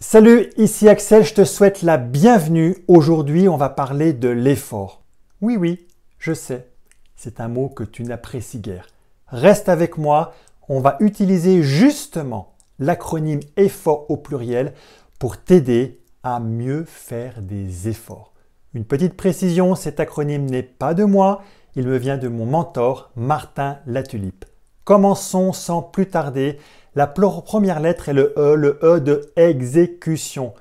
Salut, ici Axel, je te souhaite la bienvenue. Aujourd'hui, on va parler de l'effort. Oui, je sais, c'est un mot que tu n'apprécies guère. Reste avec moi, on va utiliser justement l'acronyme effort au pluriel pour t'aider à mieux faire des efforts. Une petite précision, cet acronyme n'est pas de moi, il me vient de mon mentor Martin Latulippe. Commençons sans plus tarder. La première lettre est le E de exécution.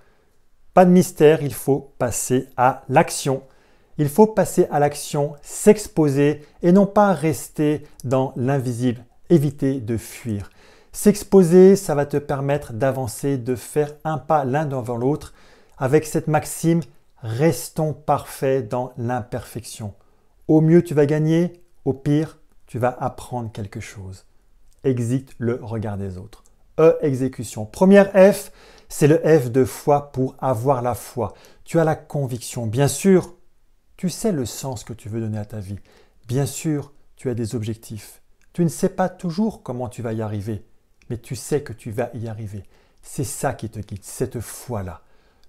Pas de mystère, il faut passer à l'action. Il faut passer à l'action, s'exposer et non pas rester dans l'invisible, éviter de fuir. S'exposer, ça va te permettre d'avancer, de faire un pas l'un devant l'autre avec cette maxime « restons parfaits dans l'imperfection ». Au mieux, tu vas gagner, au pire, tu vas apprendre quelque chose. Exit le regard des autres. E, exécution. Première F, c'est le F de foi pour avoir la foi. Tu as la conviction. Bien sûr, tu sais le sens que tu veux donner à ta vie. Bien sûr, tu as des objectifs. Tu ne sais pas toujours comment tu vas y arriver, mais tu sais que tu vas y arriver. C'est ça qui te guide, cette foi-là.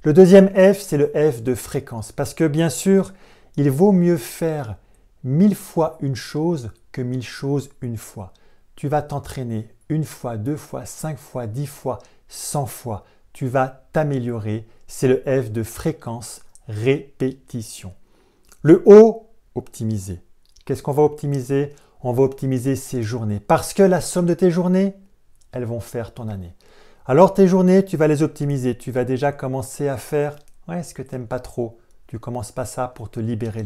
Le deuxième F, c'est le F de fréquence. Parce que bien sûr, il vaut mieux faire 1000 fois une chose que 1000 choses une fois. Tu vas t'entraîner une fois, 2 fois, 5 fois, 10 fois, 100 fois. Tu vas t'améliorer. C'est le F de fréquence, répétition. Le O, optimiser. Qu'est-ce qu'on va optimiser? On va optimiser ses journées. Parce que la somme de tes journées, elles vont faire ton année. Alors tes journées, tu vas les optimiser. Tu vas déjà commencer à faire ce que tu n'aimes pas trop. Tu ne commences pas ça pour te libérer,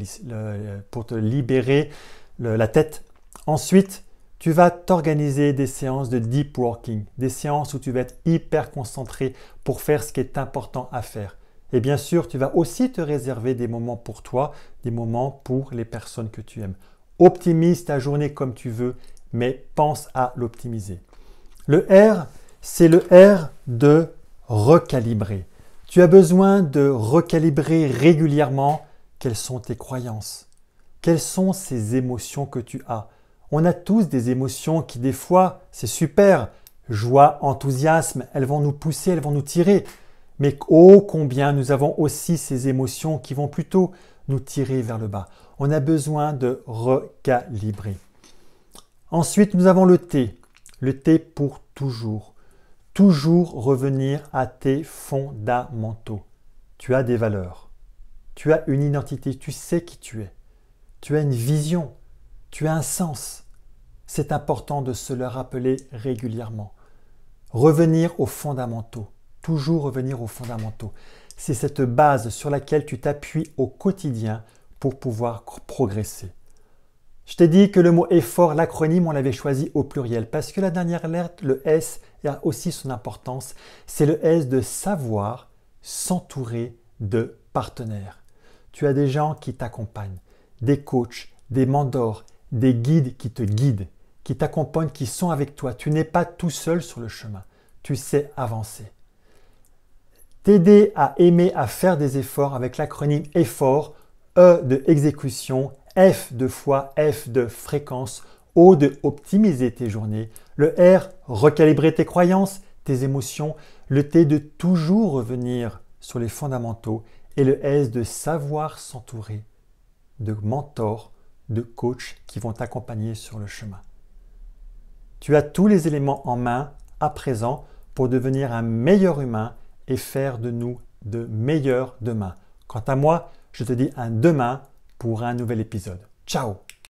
la tête. Ensuite, tu vas t'organiser des séances de deep working, des séances où tu vas être hyper concentré pour faire ce qui est important à faire. Et bien sûr, tu vas aussi te réserver des moments pour toi, des moments pour les personnes que tu aimes. Optimise ta journée comme tu veux, mais pense à l'optimiser. Le R, c'est le R de recalibrer. Tu as besoin de recalibrer régulièrement quelles sont tes croyances, quelles sont ces émotions que tu as. On a tous des émotions qui des fois, c'est super, joie, enthousiasme, elles vont nous pousser, elles vont nous tirer. Mais ô combien nous avons aussi ces émotions qui vont plutôt nous tirer vers le bas. On a besoin de recalibrer. Ensuite, nous avons le T pour toujours. Toujours revenir à tes fondamentaux. Tu as des valeurs, tu as une identité, tu sais qui tu es. Tu as une vision, tu as un sens. C'est important de se le rappeler régulièrement. Revenir aux fondamentaux, toujours revenir aux fondamentaux. C'est cette base sur laquelle tu t'appuies au quotidien pour pouvoir progresser. Je t'ai dit que le mot effort, l'acronyme, on l'avait choisi au pluriel parce que la dernière lettre, le S, a aussi son importance. C'est le S de savoir s'entourer de partenaires. Tu as des gens qui t'accompagnent, des coachs, des mentors, des guides qui te guident, qui t'accompagnent, qui sont avec toi. Tu n'es pas tout seul sur le chemin. Tu sais avancer. T'aider à aimer, à faire des efforts avec l'acronyme effort, E de exécution, F de foi, F de fréquence, O de optimiser tes journées, le R, recalibrer tes croyances, tes émotions, le T de toujours revenir sur les fondamentaux et le S de savoir s'entourer de mentors, de coachs qui vont t'accompagner sur le chemin. Tu as tous les éléments en main à présent pour devenir un meilleur humain et faire de nous de meilleurs demain. Quant à moi, je te dis à demain pour un nouvel épisode. Ciao!